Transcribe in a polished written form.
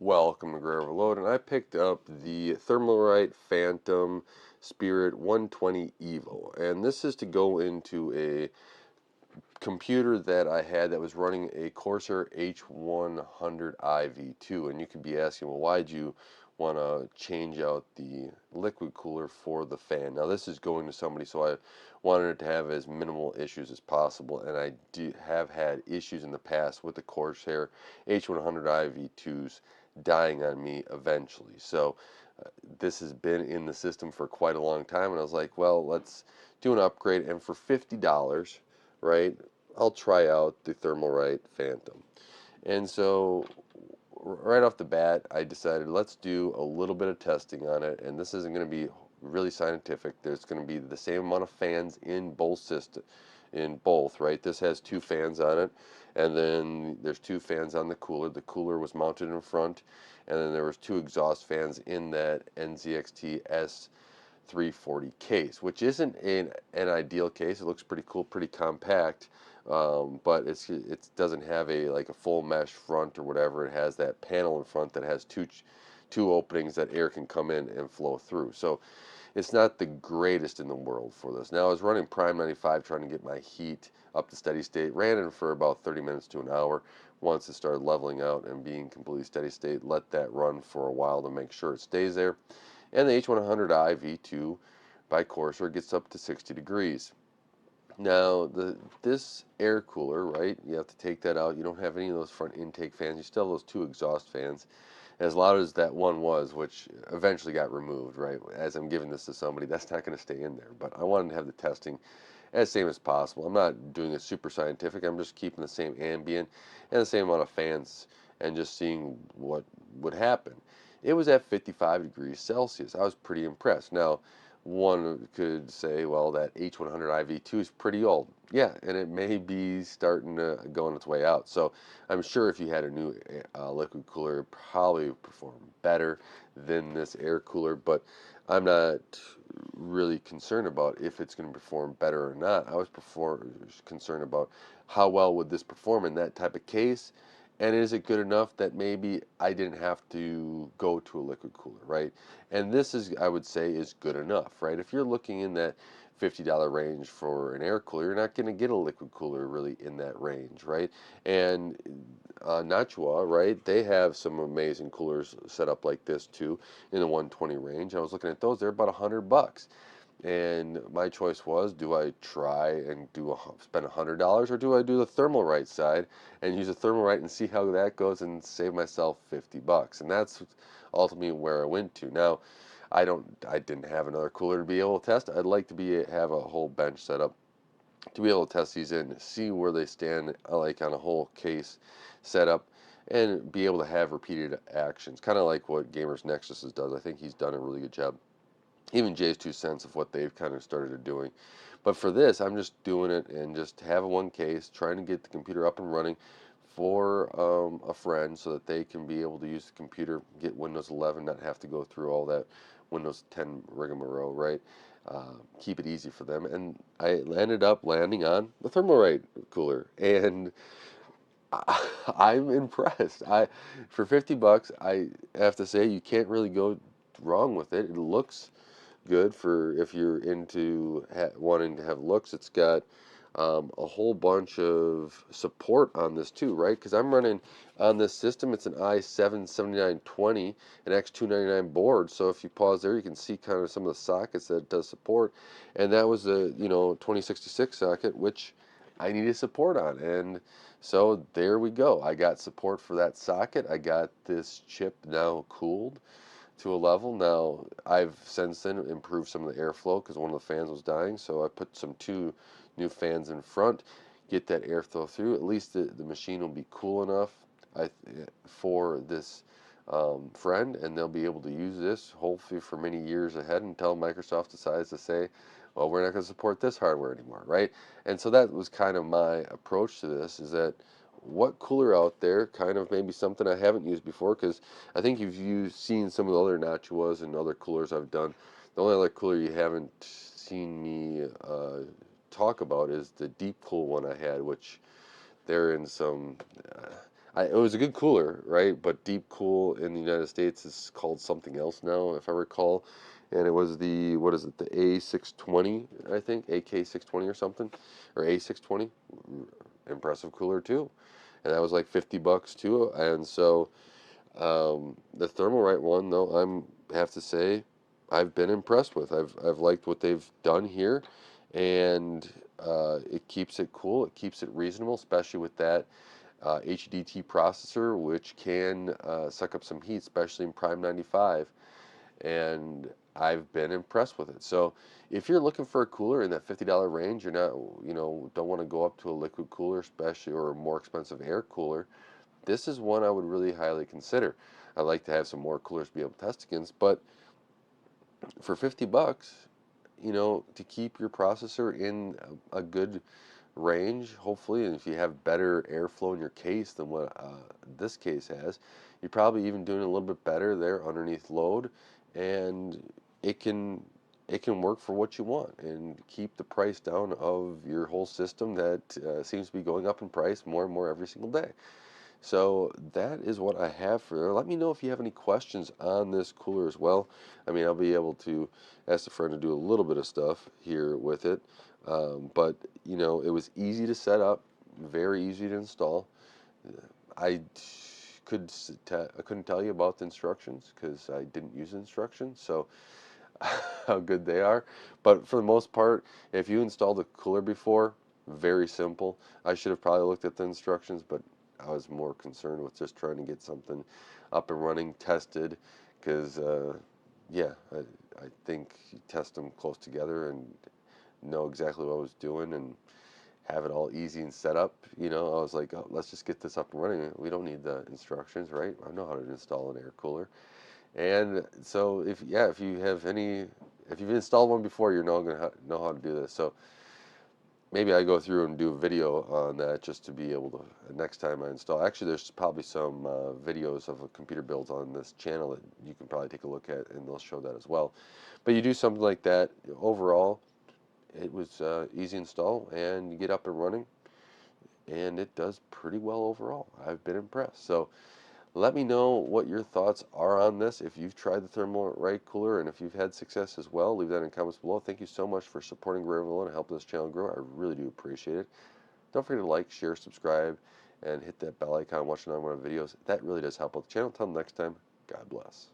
Welcome to Gray Overload, and I picked up the Thermalright Phantom Spirit 120 EVO, and this is to go into a computer that I had that was running a Corsair H100 IV2, and you could be asking, well, why'd you want to change out the liquid cooler for the fan? Now, this is going to somebody, so I wanted it to have as minimal issues as possible, and I have had issues in the past with the Corsair H100 IV2s dying on me eventually. So this has been in the system for quite a long time, and I was like, well, let's do an upgrade, and for $50, right, I'll try out the Thermalright Phantom. And so right off the bat, I decided let's do a little bit of testing on it, and this isn't going to be really scientific. There's going to be the same amount of fans in both right? This has two fans on it, and then there's two fans on the cooler. The cooler was mounted in front, and then there was two exhaust fans in that NZXT S340 case, which isn't an ideal case. It looks pretty cool, pretty compact, but it doesn't have a full mesh front or whatever. It has that panel in front that has two openings that air can come in and flow through. So it's not the greatest in the world for this. Now I was running Prime 95 trying to get my heat up to steady state. Ran it for about 30 minutes to an hour. Once it started leveling out and being completely steady state, let that run for a while to make sure it stays there. And the H100i V2 by Corsair gets up to 60 degrees. Now, this air cooler, right, you have to take that out. You don't have any of those front intake fans. You still have those two exhaust fans. As loud as that one was, which eventually got removed, right, as I'm giving this to somebody, that's not going to stay in there. But I wanted to have the testing as same as possible. I'm not doing it super scientific. I'm just keeping the same ambient and the same amount of fans and just seeing what would happen. It was at 55 degrees Celsius. I was pretty impressed. Now, one could say, well, that H100 IV2 is pretty old. Yeah, and it may be starting to go on its way out. So I'm sure if you had a new liquid cooler, it probably would perform better than this air cooler, but I'm not really concerned about if it's going to perform better or not. I was concerned about how well would this perform in that type of case, and is it good enough that maybe I didn't have to go to a liquid cooler, right? And this is, I would say, is good enough, right? If you're looking in that $50 range for an air cooler, you're not going to get a liquid cooler really in that range, right? And Nachua, right, they have some amazing coolers set up like this too in the 120 range. I was looking at those; they're about $100. And my choice was, do I try and spend $100, or do I do the Thermalright side and use a Thermalright and see how that goes and save myself $50? And that's ultimately where I went to. Now, I didn't have another cooler to be able to test. I'd like to have a whole bench set up to be able to test these in, see where they stand, like on a whole case setup, and be able to have repeated actions, kind of like what Gamers Nexus does. I think he's done a really good job. Even Jay's 2 cents of what they've kind of started doing. But for this, I'm just doing it and just having one case, trying to get the computer up and running for a friend so that they can be able to use the computer, get Windows 11, not have to go through all that Windows 10 rigmarole, right? Keep it easy for them. And I ended up landing on the Thermalright cooler, and I'm impressed. For $50, I have to say you can't really go wrong with it. It looks good for if you're into wanting to have looks. It's got a whole bunch of support on this too, right? Because I'm running on this system, it's an i7-7920, an X299 board. So if you pause there, you can see kind of some of the sockets that it does support. And that was a 2066 socket, which I needed support on. And so there we go. I got support for that socket. I got this chip now cooled to a level. Now, I've since then improved some of the airflow because one of the fans was dying, so I put two new fans in front, get that airflow through. At least the machine will be cool enough for this friend, and they'll be able to use this hopefully for many years ahead until Microsoft decides to say, well, we're not going to support this hardware anymore, right? And so that was kind of my approach to this, is that what cooler out there, kind of maybe something I haven't used before, because I think if you've seen some of the other Nachuas and other coolers I've done, the only other cooler you haven't seen me talk about is the deep cool one I had, which they're in some, it was a good cooler, right? But deep cool in the United States is called something else now, if I recall. And it was the, what is it, the A620, I think, AK620 or something, or A620. Impressive cooler too. And that was like 50 bucks too. And so the Thermalright one, though, have to say, I've been impressed with. I've liked what they've done here, and it keeps it cool. It keeps it reasonable, especially with that HDT processor, which can suck up some heat, especially in Prime 95. And I've been impressed with it. So if you're looking for a cooler in that $50 range, you're not, don't want to go up to a liquid cooler, especially, or a more expensive air cooler, this is one I would really highly consider. I'd like to have some more coolers to be able to test against, but for 50 bucks, to keep your processor in a good range, hopefully, and if you have better airflow in your case than what this case has, you're probably even doing a little bit better there underneath load, and it can it can work for what you want and keep the price down of your whole system that seems to be going up in price more and more every single day. So that is what I have for there. Let me know if you have any questions on this cooler as well. I mean, I'll be able to ask a friend to do a little bit of stuff here with it. But, it was easy to set up, very easy to install. I I couldn't tell you about the instructions because I didn't use the instructions, so how good they are. But for the most part, if you installed a cooler before, very simple. I should have probably looked at the instructions, but I was more concerned with just trying to get something up and running, tested, because yeah, I think you test them close together and know exactly what I was doing and have it all easy and set up. I was like, oh, let's just get this up and running. We don't need the instructions, right? I know how to install an air cooler. And so if you've installed one before, you're now gonna know how to do this. So maybe I go through and do a video on that just to be able to next time I install. Actually, there's probably some videos of a computer builds on this channel that you can probably take a look at, and they'll show that as well. But you do something like that. Overall, it was easy install, and you get up and running, and it does pretty well overall. I've been impressed. So let me know what your thoughts are on this. If you've tried the Thermalright cooler and if you've had success as well, leave that in comments below. Thank you so much for supporting Gravel and helping this channel grow. I really do appreciate it. Don't forget to like, share, subscribe, and hit that bell icon watching on one of my videos. That really does help out the channel. Until next time, God bless.